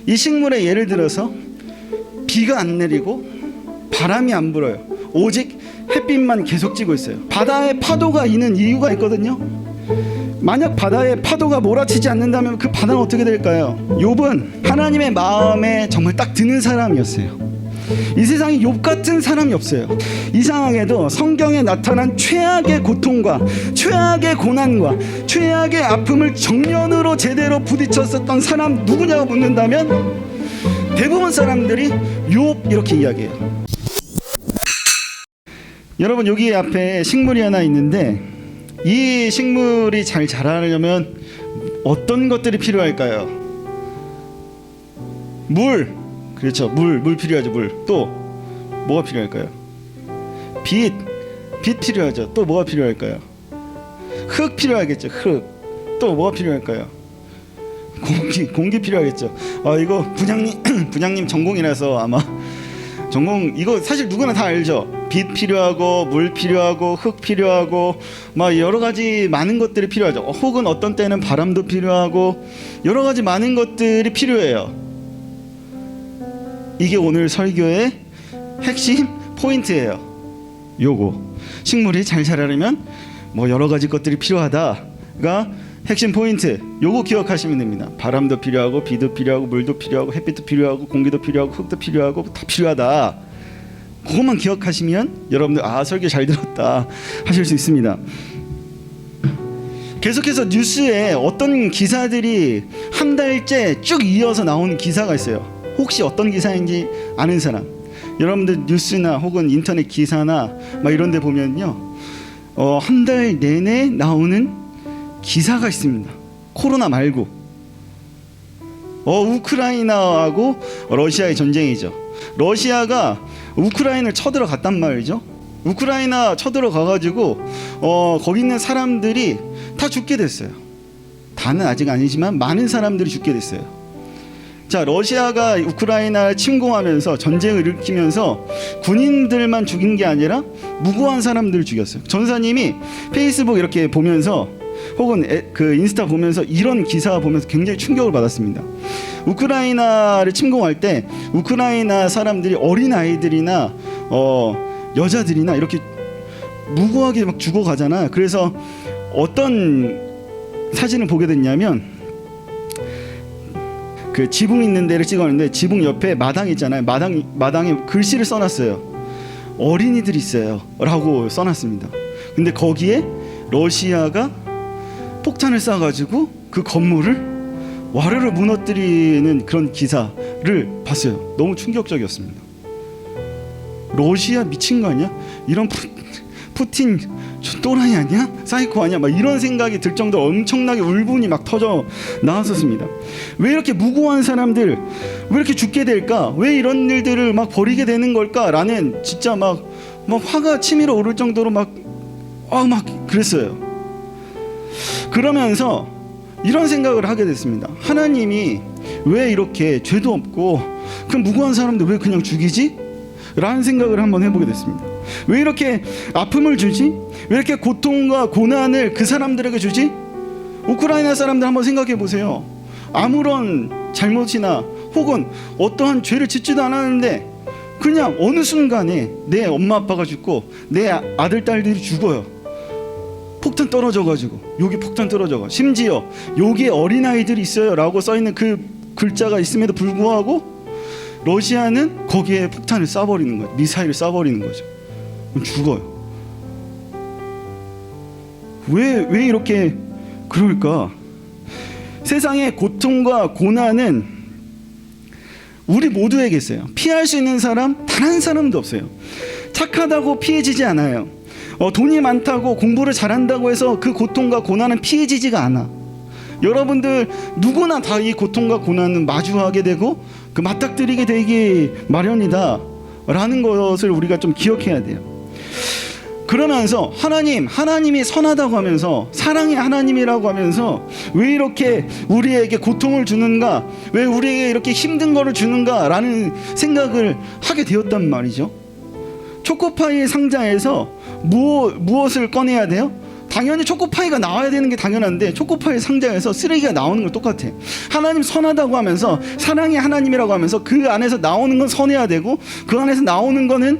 이 식물에 예를 들어서 비가 안 내리고 바람이 안 불어요. 오직 햇빛만 계속 찌고 있어요. 바다에 파도가 있는 이유가 있거든요. 만약 바다에 파도가 몰아치지 않는다면 그 바다는 어떻게 될까요? 욥은 하나님의 마음에 정말 딱 드는 사람이었어요. 이 세상에 욥 같은 사람이 없어요. 이상하게도 성경에 나타난 최악의 고통과 최악의 고난과 최악의 아픔을 정면으로 제대로 부딪혔었던 사람 누구냐고 묻는다면 대부분 사람들이 욥 이렇게 이야기해요. 여러분, 여기 앞에 식물이 하나 있는데 이 식물이 잘 자라려면 어떤 것들이 필요할까요? 물. 그렇죠. 물 필요하죠. 물. 또 뭐가 필요할까요? 빛 필요하죠. 또 뭐가 필요할까요? 흙 필요하겠죠. 흙. 또 뭐가 필요할까요? 공기 필요하겠죠. 이거 부장님 전공이라서 아마 전공 이거 사실 누구나 다 알죠. 빛 필요하고 물 필요하고 흙 필요하고 막 여러 가지 많은 것들이 필요하죠. 혹은 어떤 때는 바람도 필요하고 여러 가지 많은 것들이 필요해요. 이게 오늘 설교의 핵심 포인트예요. 요거 식물이 잘 자라려면 뭐 여러 가지 것들이 필요하다가 핵심 포인트. 요거 기억하시면 됩니다. 바람도 필요하고 비도 필요하고 물도 필요하고 햇빛도 필요하고 공기도 필요하고 흙도 필요하고 다 필요하다. 그것만 기억하시면 여러분들 설교 잘 들었다 하실 수 있습니다. 계속해서 뉴스에 어떤 기사들이 한 달째 쭉 이어서 나오는 기사가 있어요. 혹시 어떤 기사인지 아는 사람? 여러분들 뉴스나 혹은 인터넷 기사나 막 이런 데 보면요, 한 달 내내 나오는 기사가 있습니다. 코로나 말고 우크라이나하고 러시아의 전쟁이죠. 러시아가 우크라이나를 쳐들어갔단 말이죠. 우크라이나 쳐들어가가지고 거기 있는 사람들이 다 죽게 됐어요. 다는 아직 아니지만 많은 사람들이 죽게 됐어요. 자, 러시아가 우크라이나를 침공하면서 전쟁을 일으키면서 군인들만 죽인 게 아니라 무고한 사람들을 죽였어요. 전사님이 페이스북 이렇게 보면서 혹은 그 인스타 보면서 이런 기사 보면서 굉장히 충격을 받았습니다. 우크라이나를 침공할 때 우크라이나 사람들이 어린 아이들이나 여자들이나 이렇게 무고하게 막 죽어가잖아요. 그래서 어떤 사진을 보게 됐냐면 그 지붕 있는 데를 찍었는데 지붕 옆에 마당 있잖아요. 마당에 글씨를 써놨어요. 어린이들이 있어요 라고 써놨습니다. 근데 거기에 러시아가 폭탄을 쏴가지고 그 건물을 와르르 무너뜨리는 그런 기사를 봤어요. 너무 충격적이었습니다. 러시아 미친 거 아니야? 이런 푸틴 또라이 아니야? 사이코 아니야? 막 이런 생각이 들 정도로 엄청나게 울분이 막 터져 나왔었습니다. 왜 이렇게 무고한 사람들 왜 이렇게 죽게 될까? 왜 이런 일들을 막 벌이게 되는 걸까? 라는 진짜 막 화가 치밀어 오를 정도로 막 그랬어요. 그러면서 이런 생각을 하게 됐습니다. 하나님이 왜 이렇게 죄도 없고 그 무고한 사람들 왜 그냥 죽이지? 라는 생각을 한번 해보게 됐습니다. 왜 이렇게 아픔을 주지? 왜 이렇게 고통과 고난을 그 사람들에게 주지? 우크라이나 사람들 한번 생각해 보세요. 아무런 잘못이나 혹은 어떠한 죄를 짓지도 않았는데 그냥 어느 순간에 내 엄마 아빠가 죽고 내 아들 딸들이 죽어요. 폭탄 떨어져가지고 여기 폭탄 떨어져가 심지어 여기에 어린아이들이 있어요 라고 써있는 그 글자가 있음에도 불구하고 러시아는 거기에 폭탄을 쏴버리는 거죠. 미사일을 쏴버리는 거죠. 그럼 죽어요. 왜 이렇게 그럴까? 세상의 고통과 고난은 우리 모두에게 있어요. 피할 수 있는 사람 단 한 사람도 없어요. 착하다고 피해지지 않아요. 돈이 많다고 공부를 잘한다고 해서 그 고통과 고난은 피해지지가 않아. 여러분들 누구나 다 이 고통과 고난은 마주하게 되고 그 맞닥뜨리게 되기 마련이다 라는 것을 우리가 좀 기억해야 돼요. 그러면서 하나님이 선하다고 하면서 사랑의 하나님이라고 하면서 왜 이렇게 우리에게 고통을 주는가, 왜 우리에게 이렇게 힘든 거를 주는가 라는 생각을 하게 되었단 말이죠. 초코파이 상자에서 무엇을 꺼내야 돼요? 당연히 초코파이가 나와야 되는 게 당연한데 초코파이 상자에서 쓰레기가 나오는 건 똑같아. 하나님 선하다고 하면서 사랑이 하나님이라고 하면서 그 안에서 나오는 건 선해야 되고 그 안에서 나오는 거는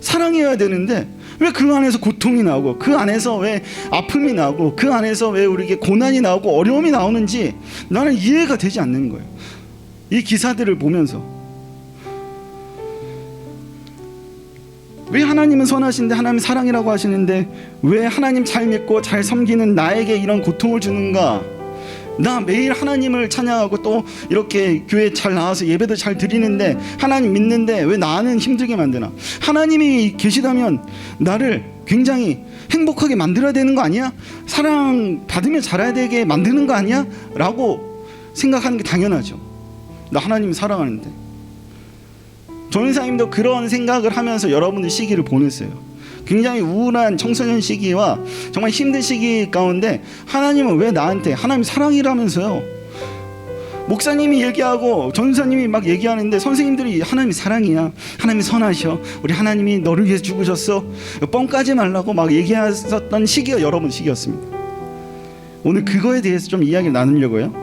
사랑이어야 되는데 왜 그 안에서 고통이 나오고 그 안에서 왜 아픔이 나오고 그 안에서 왜 우리에게 고난이 나오고 어려움이 나오는지 나는 이해가 되지 않는 거예요. 이 기사들을 보면서 왜 하나님은 선하신데 하나님 사랑이라고 하시는데 왜 하나님 잘 믿고 잘 섬기는 나에게 이런 고통을 주는가? 나 매일 하나님을 찬양하고 또 이렇게 교회 잘 나와서 예배도 잘 드리는데 하나님 믿는데 왜 나는 힘들게 만드나? 하나님이 계시다면 나를 굉장히 행복하게 만들어야 되는 거 아니야? 사랑 받으며 자라야 되게 만드는 거 아니야? 라고 생각하는 게 당연하죠. 나 하나님 사랑하는데. 전사님도 그런 생각을 하면서 여러분들 시기를 보냈어요. 굉장히 우울한 청소년 시기와 정말 힘든 시기 가운데 하나님은 왜 나한테 하나님 사랑이라면서요. 목사님이 얘기하고 전사님이 막 얘기하는데 선생님들이 하나님이 사랑이야, 하나님이 선하셔, 우리 하나님이 너를 위해서 죽으셨어, 뻥 까지 말라고 막 얘기하셨던 시기가 여러분 시기였습니다. 오늘 그거에 대해서 좀 이야기를 나누려고요.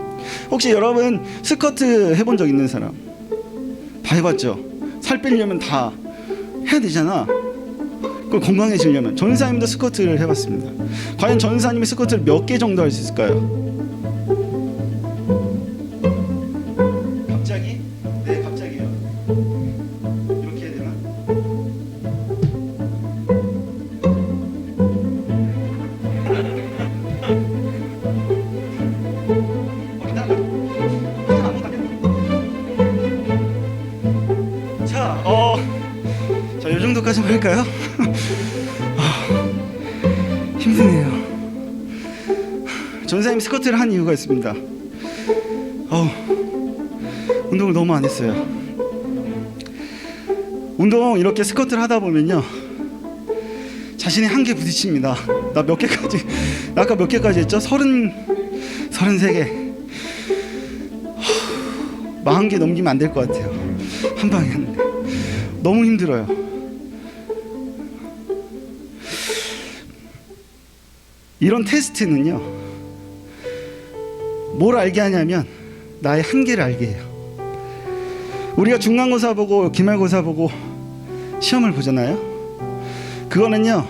혹시 여러분 스쿼트 해본 적 있는 사람? 다 해봤죠? 살 빼려면 다 해야 되잖아. 그걸 건강해지려면. 전사님도 스쿼트를 해봤습니다. 과연 전사님이 스쿼트를 몇 개 정도 할 수 있을까요? 갑자기? 네, 갑자기요. 이렇게 해야 되나? 자, 이 정도까지만 할까요? 힘드네요. 전사님 스쿼트를 한 이유가 있습니다. 운동을 너무 안 했어요. 운동 이렇게 스쿼트를 하다 보면요, 자신의 한계에 부딪힙니다. 나 몇 개까지, 나 아까 몇 개까지 했죠? 33개. 40개 넘기면 안 될 것 같아요. 한 방에 하는데 너무 힘들어요. 이런 테스트는요, 뭘 알게 하냐면 나의 한계를 알게 해요. 우리가 중간고사 보고 기말고사 보고 시험을 보잖아요. 그거는요,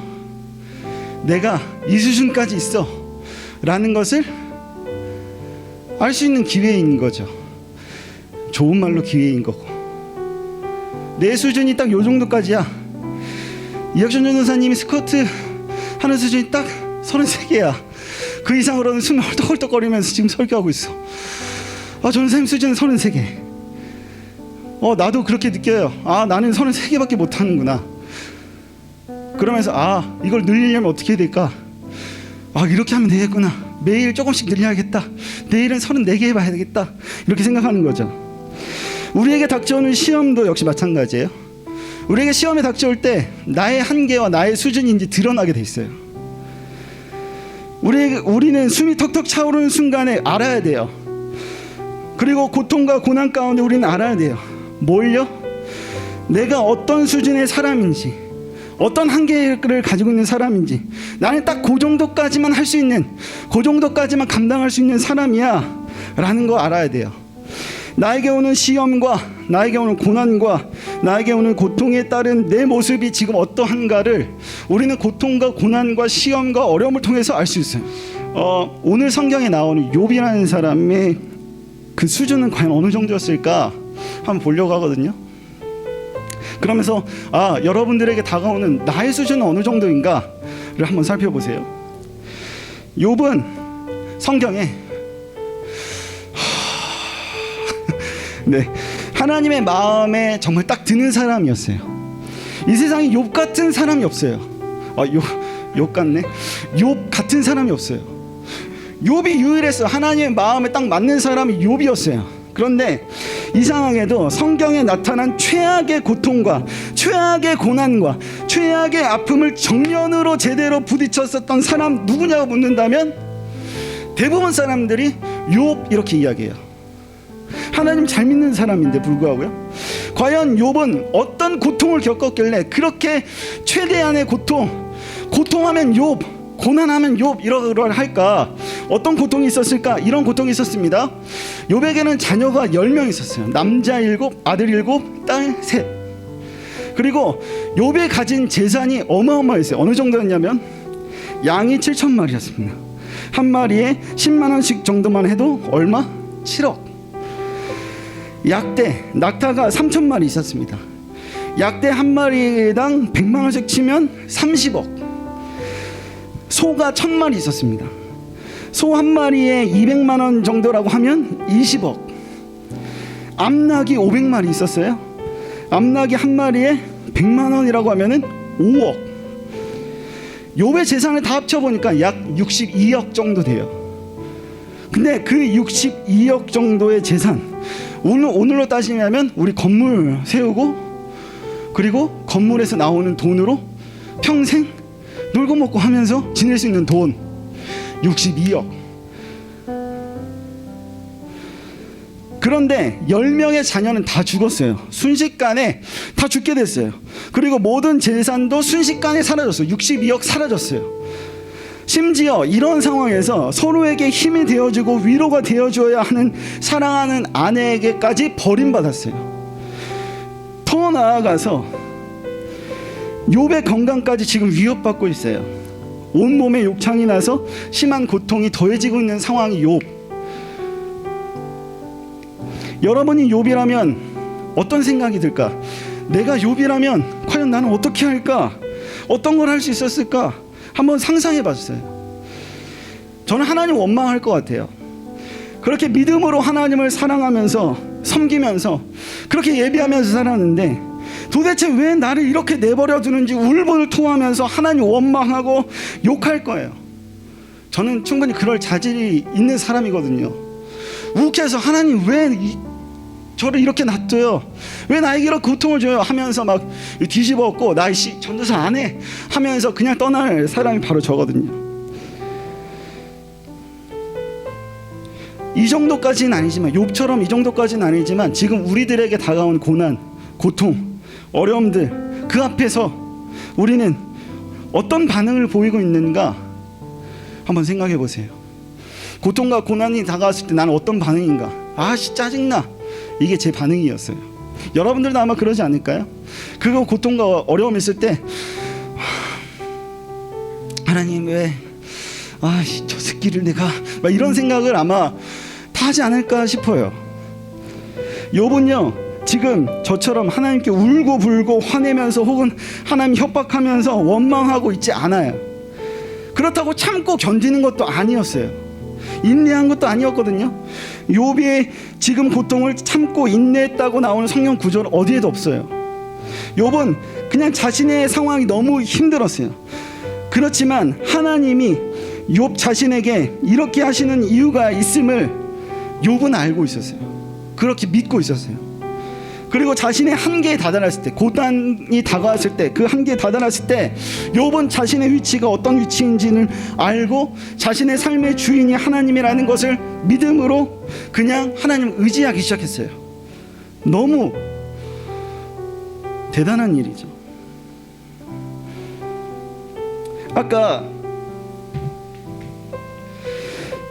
내가 이 수준까지 있어 라는 것을 알 수 있는 기회인 거죠. 좋은 말로 기회인 거고, 내 수준이 딱 요 정도까지야. 이학준 전도사님이 스쿼트 하는 수준이 딱 33개야. 그 이상으로는 숨이 헐떡헐떡거리면서 지금 설교하고 있어. 전사님 수준은 33개. 나도 그렇게 느껴요. 나는 33개밖에 못하는구나. 그러면서 이걸 늘리려면 어떻게 해야 될까? 이렇게 하면 되겠구나. 매일 조금씩 늘려야겠다. 내일은 34개 해봐야 되겠다. 이렇게 생각하는 거죠. 우리에게 닥쳐오는 시험도 역시 마찬가지예요. 우리에게 시험에 닥쳐올 때 나의 한계와 나의 수준인지 드러나게 돼 있어요. 우리는 숨이 턱턱 차오르는 순간에 알아야 돼요. 그리고 고통과 고난 가운데 우리는 알아야 돼요. 뭘요? 내가 어떤 수준의 사람인지, 어떤 한계를 가지고 있는 사람인지, 나는 딱 그 정도까지만 할 수 있는, 그 정도까지만 감당할 수 있는 사람이야 라는 거 알아야 돼요. 나에게 오는 시험과 나에게 오는 고난과 나에게 오는 고통에 따른 내 모습이 지금 어떠한가를 우리는 고통과 고난과 시험과 어려움을 통해서 알 수 있어요. 오늘 성경에 나오는 욥이라는 사람의 그 수준은 과연 어느 정도였을까 한번 보려고 하거든요. 그러면서 여러분들에게 다가오는 나의 수준은 어느 정도인가를 한번 살펴보세요. 욥은 성경에 하나님의 마음에 정말 딱 드는 사람이었어요. 이 세상에 욥 같은 사람이 없어요. 욥 같네. 욥 같은 사람이 없어요. 욥이 유일했어요. 하나님의 마음에 딱 맞는 사람이 욥이었어요. 그런데 이상하게도 성경에 나타난 최악의 고통과 최악의 고난과 최악의 아픔을 정면으로 제대로 부딪혔었던 사람 누구냐고 묻는다면 대부분 사람들이 욥 이렇게 이야기해요. 하나님 잘 믿는 사람인데 불구하고요. 과연 욥은 어떤 고통을 겪었길래 그렇게 최대한의 고통하면 욥, 고난하면 욥 이러할까? 어떤 고통이 있었을까? 이런 고통이 있었습니다. 욥에게는 자녀가 10명 있었어요. 남자 7, 아들 7, 딸 3. 그리고 욥이 가진 재산이 어마어마했어요. 어느 정도였냐면 양이 7,000마리였습니다. 한 마리에 10만 원씩 정도만 해도 얼마? 7억. 약대, 낙타가 3,000마리 있었습니다. 약대 한 마리당 100만 원씩 치면 30억. 소가 1,000마리 있었습니다. 소 한 마리에 200만 원 정도라고 하면 20억. 암낙이 500마리 있었어요. 암낙이 한 마리에 100만 원이라고 하면은 5억. 욥의 재산을 다 합쳐보니까 약 62억 정도 돼요. 근데 그 62억 정도의 재산, 오늘로 따지면 우리 건물 세우고 그리고 건물에서 나오는 돈으로 평생 놀고 먹고 하면서 지낼 수 있는 돈 62억. 그런데 10명의 자녀는 다 죽었어요. 순식간에 다 죽게 됐어요. 그리고 모든 재산도 순식간에 사라졌어요. 62억 사라졌어요. 심지어 이런 상황에서 서로에게 힘이 되어주고 위로가 되어줘야 하는 사랑하는 아내에게까지 버림받았어요. 더 나아가서 욥의 건강까지 지금 위협받고 있어요. 온몸에 욕창이 나서 심한 고통이 더해지고 있는 상황이 욥. 여러분이 욥이라면 어떤 생각이 들까? 내가 욥이라면 과연 나는 어떻게 할까? 어떤 걸 할 수 있었을까? 한번 상상해 봤어요. 저는 하나님 원망할 것 같아요. 그렇게 믿음으로 하나님을 사랑하면서 섬기면서 그렇게 예비하면서 살았는데 도대체 왜 나를 이렇게 내버려 두는지 울분을 토하면서 하나님 원망하고 욕할 거예요. 저는 충분히 그럴 자질이 있는 사람이거든요. 욱해서 하나님 왜 저를 이렇게 놔둬요? 왜 나에게 이렇게 고통을 줘요? 하면서 막 뒤집어 엎고 나 전도사 안 해 하면서 그냥 떠날 사람이 바로 저거든요. 이 정도까지는 아니지만, 욥처럼 이 정도까지는 아니지만 지금 우리들에게 다가온 고난, 고통, 어려움들, 그 앞에서 우리는 어떤 반응을 보이고 있는가 한번 생각해 보세요. 고통과 고난이 다가왔을 때 나는 어떤 반응인가? 아씨 짜증나, 이게 제 반응이었어요. 여러분들도 아마 그러지 않을까요? 그거 고통과 어려움이 있을 때 하나님 왜 저 새끼를 내가 막 이런 생각을 아마 다 하지 않을까 싶어요. 욥은요 지금 저처럼 하나님께 울고 불고 화내면서 혹은 하나님 협박하면서 원망하고 있지 않아요. 그렇다고 참고 견디는 것도 아니었어요. 인내한 것도 아니었거든요. 욥이 지금 고통을 참고 인내했다고 나오는 성경 구절 어디에도 없어요. 욥은 그냥 자신의 상황이 너무 힘들었어요. 그렇지만 하나님이 욥 자신에게 이렇게 하시는 이유가 있음을 욥은 알고 있었어요. 그렇게 믿고 있었어요. 그리고 자신의 한계에 다다랐을 때, 고난이 다가왔을 때, 그 한계에 다다랐을 때 욥은 자신의 위치가 어떤 위치인지를 알고 자신의 삶의 주인이 하나님이라는 것을 믿음으로 그냥 하나님을 의지하기 시작했어요. 너무 대단한 일이죠. 아까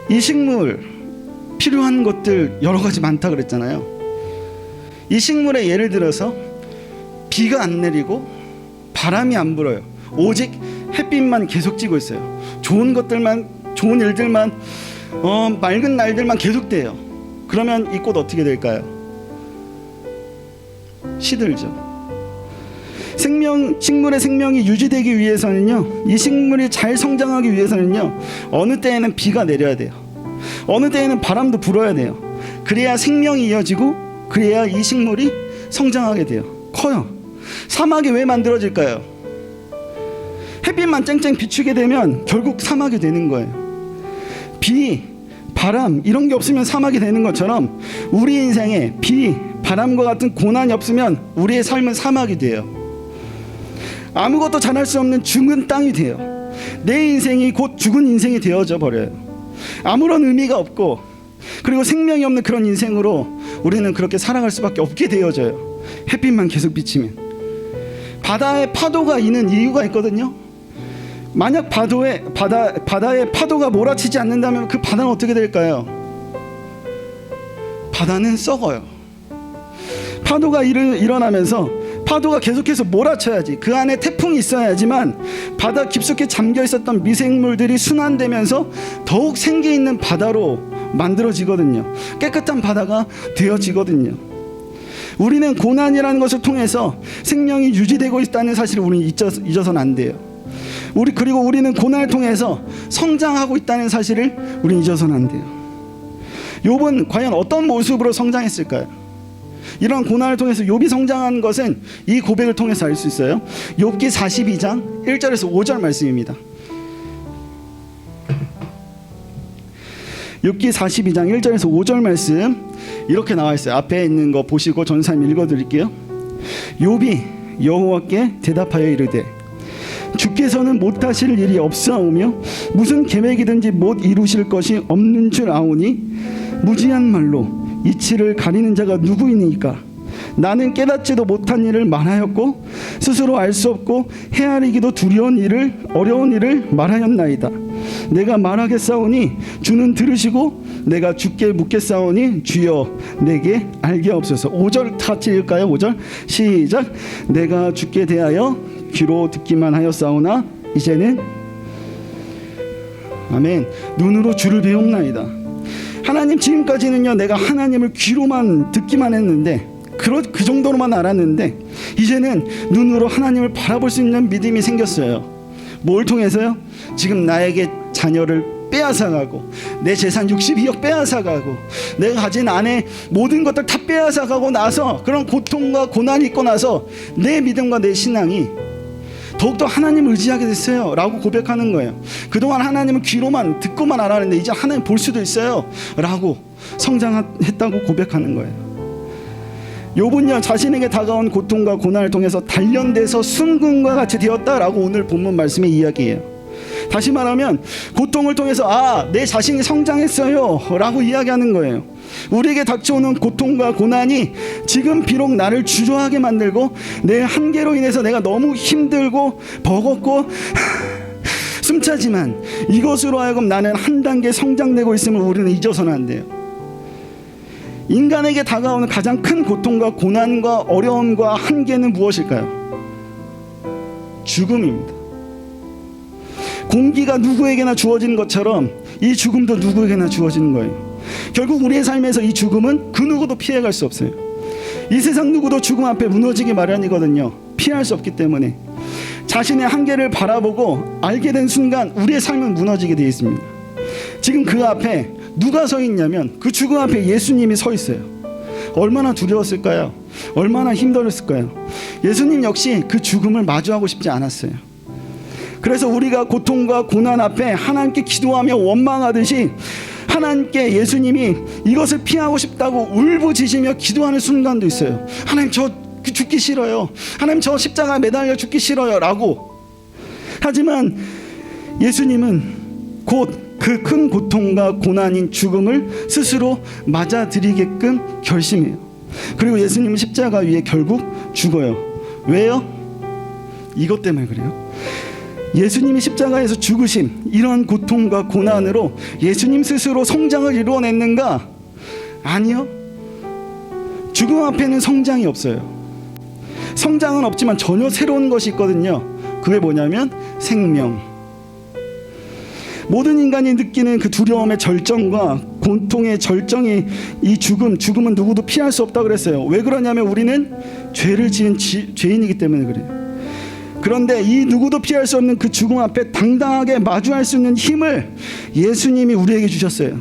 이 식물 필요한 것들 여러 가지 많다 그랬잖아요. 이 식물의 예를 들어서 비가 안 내리고 바람이 안 불어요. 오직 햇빛만 계속 찌고 있어요. 좋은 것들만, 좋은 일들만, 맑은 날들만 계속돼요. 그러면 이 꽃 어떻게 될까요? 시들죠. 식물의 생명이 유지되기 위해서는요, 이 식물이 잘 성장하기 위해서는요, 어느 때에는 비가 내려야 돼요. 어느 때에는 바람도 불어야 돼요. 그래야 생명이 이어지고 그래야 이 식물이 성장하게 돼요. 커요. 사막이 왜 만들어질까요? 햇빛만 쨍쨍 비추게 되면 결국 사막이 되는 거예요. 비, 바람 이런 게 없으면 사막이 되는 것처럼 우리 인생에 비, 바람과 같은 고난이 없으면 우리의 삶은 사막이 돼요. 아무것도 잘할 수 없는 죽은 땅이 돼요. 내 인생이 곧 죽은 인생이 되어져 버려요. 아무런 의미가 없고, 그리고 생명이 없는 그런 인생으로 우리는 그렇게 살아갈 수밖에 없게 되어져요. 햇빛만 계속 비치면. 바다에 파도가 있는 이유가 있거든요. 만약 바다에 파도가 몰아치지 않는다면 그 바다는 어떻게 될까요? 바다는 썩어요. 파도가 일어나면서 파도가 계속해서 몰아쳐야지, 그 안에 태풍이 있어야지만 바다 깊숙이 잠겨 있었던 미생물들이 순환되면서 더욱 생기 있는 바다로 만들어지거든요. 깨끗한 바다가 되어지거든요. 우리는 고난이라는 것을 통해서 생명이 유지되고 있다는 사실을 우리는 잊어서는 안 돼요. 그리고 우리는 고난을 통해서 성장하고 있다는 사실을 우리는 잊어서는 안 돼요. 욥은 과연 어떤 모습으로 성장했을까요? 이런 고난을 통해서 욥이 성장한 것은 이 고백을 통해서 알 수 있어요. 욥기 42장 1절에서 5절 말씀입니다. 욥기 42장 1절에서 5절 말씀 이렇게 나와 있어요. 앞에 있는 거 보시고 전사님 읽어드릴게요. 욥이 여호와께 대답하여 이르되 주께서는 못하실 일이 없사오며 무슨 계획이든지 못 이루실 것이 없는 줄 아오니 무지한 말로 이치를 가리는 자가 누구이니까? 나는 깨닫지도 못한 일을 말하였고 스스로 알 수 없고 헤아리기도 어려운 일을 말하였나이다. 내가 말하겠사오니 주는 들으시고 내가 주께 묻겠사오니 주여 내게 알게 없소서. 5절 같이 읽을까요? 5절 시작. 내가 주께 대하여 귀로 듣기만 하였사오나 이제는 아멘 눈으로 주를 배웁나이다. 하나님, 지금까지는요 내가 하나님을 귀로만 듣기만 했는데 그 정도로만 알았는데 이제는 눈으로 하나님을 바라볼 수 있는 믿음이 생겼어요. 뭘 통해서요? 지금 나에게 자녀를 빼앗아가고 내 재산 62억 빼앗아가고 내가 가진 아내 모든 것들 다 빼앗아가고 나서 그런 고통과 고난이 있고 나서 내 믿음과 내 신앙이 더욱더 하나님을 의지하게 됐어요 라고 고백하는 거예요. 그동안 하나님을 귀로만 듣고만 알았는데 이제 하나님 볼 수도 있어요 라고 성장했다고 고백하는 거예요. 욥은요 자신에게 다가온 고통과 고난을 통해서 단련돼서 순금과 같이 되었다라고 오늘 본문 말씀의 이야기예요. 다시 말하면 고통을 통해서 내 자신이 성장했어요 라고 이야기하는 거예요. 우리에게 닥쳐오는 고통과 고난이 지금 비록 나를 주저하게 만들고 내 한계로 인해서 내가 너무 힘들고 버겁고 숨차지만 이것으로 하여금 나는 한 단계 성장되고 있음을 우리는 잊어서는 안 돼요. 인간에게 다가오는 가장 큰 고통과 고난과 어려움과 한계는 무엇일까요? 죽음입니다. 공기가 누구에게나 주어지는 것처럼 이 죽음도 누구에게나 주어지는 거예요. 결국 우리의 삶에서 이 죽음은 그 누구도 피해갈 수 없어요. 이 세상 누구도 죽음 앞에 무너지기 마련이거든요. 피할 수 없기 때문에 자신의 한계를 바라보고 알게 된 순간 우리의 삶은 무너지게 되어 있습니다. 지금 그 앞에 누가 서 있냐면 그 죽음 앞에 예수님이 서 있어요. 얼마나 두려웠을까요? 얼마나 힘들었을까요? 예수님 역시 그 죽음을 마주하고 싶지 않았어요. 그래서 우리가 고통과 고난 앞에 하나님께 기도하며 원망하듯이 하나님께 예수님이 이것을 피하고 싶다고 울부짖으며 기도하는 순간도 있어요. 하나님 저 죽기 싫어요. 하나님 저 십자가에 매달려 죽기 싫어요 라고. 하지만 예수님은 곧 그 큰 고통과 고난인 죽음을 스스로 맞아들이게끔 결심해요. 그리고 예수님은 십자가 위에 결국 죽어요. 왜요? 이것 때문에 그래요. 예수님이 십자가에서 죽으심, 이런 고통과 고난으로 예수님 스스로 성장을 이루어냈는가? 아니요. 죽음 앞에는 성장이 없어요. 성장은 없지만 전혀 새로운 것이 있거든요. 그게 뭐냐면 생명. 모든 인간이 느끼는 그 두려움의 절정과 고통의 절정이 이 죽음은 누구도 피할 수 없다고 그랬어요. 왜 그러냐면 우리는 죄를 지은 죄인이기 때문에 그래요. 그런데 이 누구도 피할 수 없는 그 죽음 앞에 당당하게 마주할 수 있는 힘을 예수님이 우리에게 주셨어요.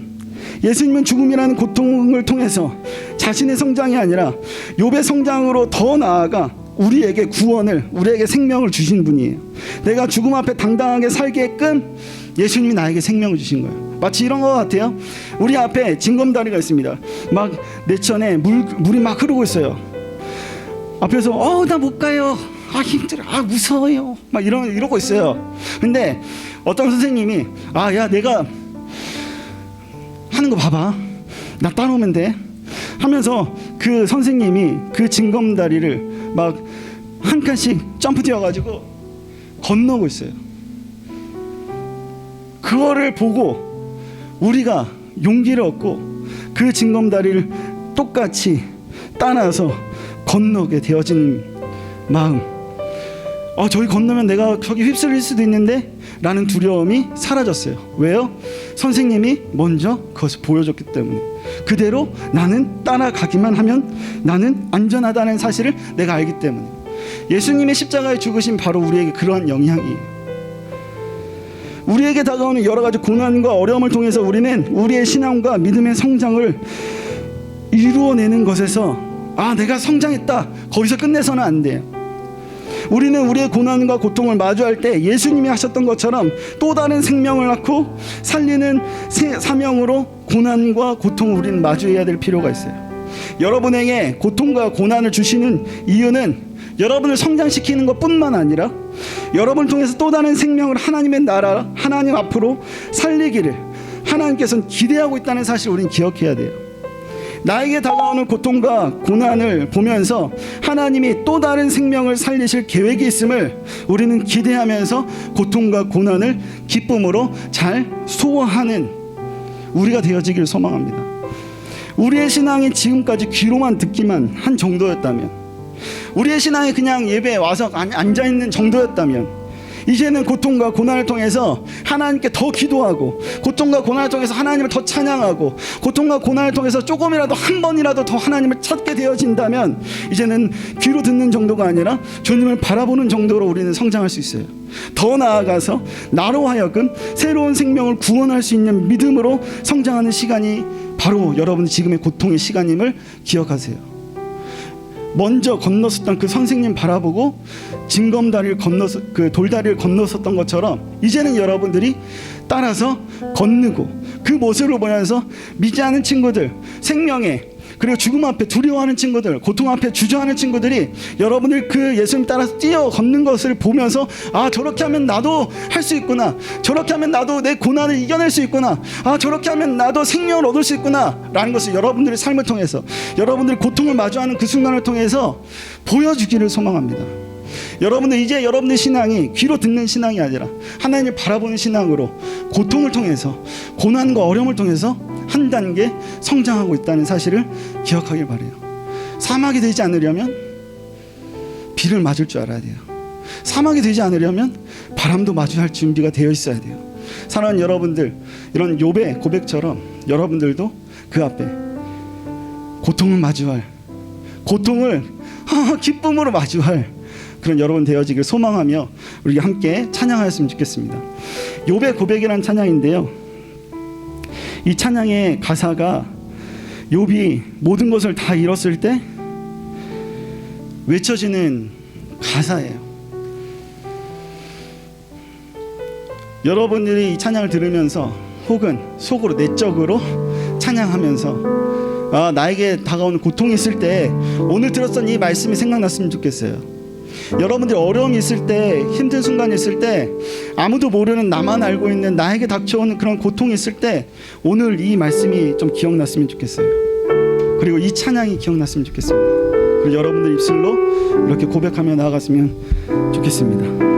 예수님은 죽음이라는 고통을 통해서 자신의 성장이 아니라 욥의 성장으로 더 나아가 우리에게 구원을, 우리에게 생명을 주신 분이에요. 내가 죽음 앞에 당당하게 살게끔 예수님이 나에게 생명을 주신 거예요. 마치 이런 것 같아요. 우리 앞에 징검다리가 있습니다. 막 내천에 물이 막 흐르고 있어요. 앞에서 나 못 가요. 힘들어. 무서워요. 막 이러고 있어요. 근데 어떤 선생님이 야 내가 하는 거 봐봐. 나 따라오면 돼. 하면서 그 선생님이 그 징검다리를 막 한 칸씩 점프 뛰어가지고 건너고 있어요. 그거를 보고 우리가 용기를 얻고 그 징검다리를 똑같이 따라서 건너게 되어진 마음. 저기 건너면 내가 저기 휩쓸릴 수도 있는데 라는 두려움이 사라졌어요. 왜요? 선생님이 먼저 그것을 보여줬기 때문에. 그대로 나는 따라가기만 하면 나는 안전하다는 사실을 내가 알기 때문에. 예수님의 십자가에 죽으신 바로 우리에게 그러한 영향이에요. 우리에게 다가오는 여러 가지 고난과 어려움을 통해서 우리는 우리의 신앙과 믿음의 성장을 이루어내는 것에서 내가 성장했다, 거기서 끝내서는 안 돼요. 우리는 우리의 고난과 고통을 마주할 때 예수님이 하셨던 것처럼 또 다른 생명을 낳고 살리는 사명으로 고난과 고통을 우리는 마주해야 될 필요가 있어요. 여러분에게 고통과 고난을 주시는 이유는 여러분을 성장시키는 것뿐만 아니라 여러분을 통해서 또 다른 생명을 하나님의 나라, 하나님 앞으로 살리기를 하나님께서는 기대하고 있다는 사실을 우리는 기억해야 돼요. 나에게 다가오는 고통과 고난을 보면서 하나님이 또 다른 생명을 살리실 계획이 있음을 우리는 기대하면서 고통과 고난을 기쁨으로 잘 소화하는 우리가 되어지기를 소망합니다. 우리의 신앙이 지금까지 귀로만 듣기만 한 정도였다면, 우리의 신앙이 그냥 예배에 와서 앉아있는 정도였다면, 이제는 고통과 고난을 통해서 하나님께 더 기도하고, 고통과 고난을 통해서 하나님을 더 찬양하고, 고통과 고난을 통해서 조금이라도 한 번이라도 더 하나님을 찾게 되어진다면, 이제는 귀로 듣는 정도가 아니라 주님을 바라보는 정도로 우리는 성장할 수 있어요. 더 나아가서 나로 하여금 새로운 생명을 구원할 수 있는 믿음으로 성장하는 시간이 바로 여러분 지금의 고통의 시간임을 기억하세요. 먼저 건넜었던 그 선생님 바라보고 징검다리를 건너서 그 돌다리를 건넜었던 것처럼 이제는 여러분들이 따라서 건너고 그 모습을 보면서 믿지 않은 친구들, 생명에 그리고 죽음 앞에 두려워하는 친구들, 고통 앞에 주저하는 친구들이 여러분들 그 예수님 따라서 뛰어 걷는 것을 보면서 저렇게 하면 나도 할 수 있구나, 저렇게 하면 나도 내 고난을 이겨낼 수 있구나, 저렇게 하면 나도 생명을 얻을 수 있구나 라는 것을 여러분들의 삶을 통해서, 여러분들이 고통을 마주하는 그 순간을 통해서 보여주기를 소망합니다. 여러분들 이제 여러분의 신앙이 귀로 듣는 신앙이 아니라 하나님을 바라보는 신앙으로 고통을 통해서, 고난과 어려움을 통해서 한 단계 성장하고 있다는 사실을 기억하길 바라요. 사막이 되지 않으려면 비를 맞을 줄 알아야 돼요. 사막이 되지 않으려면 바람도 마주할 준비가 되어 있어야 돼요. 사랑하는 여러분들, 이런 욥의 고백처럼 여러분들도 그 앞에 고통을 마주할, 고통을 기쁨으로 마주할 그런 여러분 되어지길 소망하며 우리 함께 찬양하였으면 좋겠습니다. 욥의 고백이라는 찬양인데요, 이 찬양의 가사가 욥이 모든 것을 다 잃었을 때 외쳐지는 가사예요. 여러분들이 이 찬양을 들으면서 혹은 속으로 내적으로 찬양하면서 나에게 다가오는 고통이 있을 때 오늘 들었던 이 말씀이 생각났으면 좋겠어요. 여러분들이 어려움이 있을 때, 힘든 순간이 있을 때, 아무도 모르는 나만 알고 있는 나에게 닥쳐오는 그런 고통이 있을 때 오늘 이 말씀이 좀 기억났으면 좋겠어요. 그리고 이 찬양이 기억났으면 좋겠습니다. 그리고 여러분들 입술로 이렇게 고백하며 나아갔으면 좋겠습니다.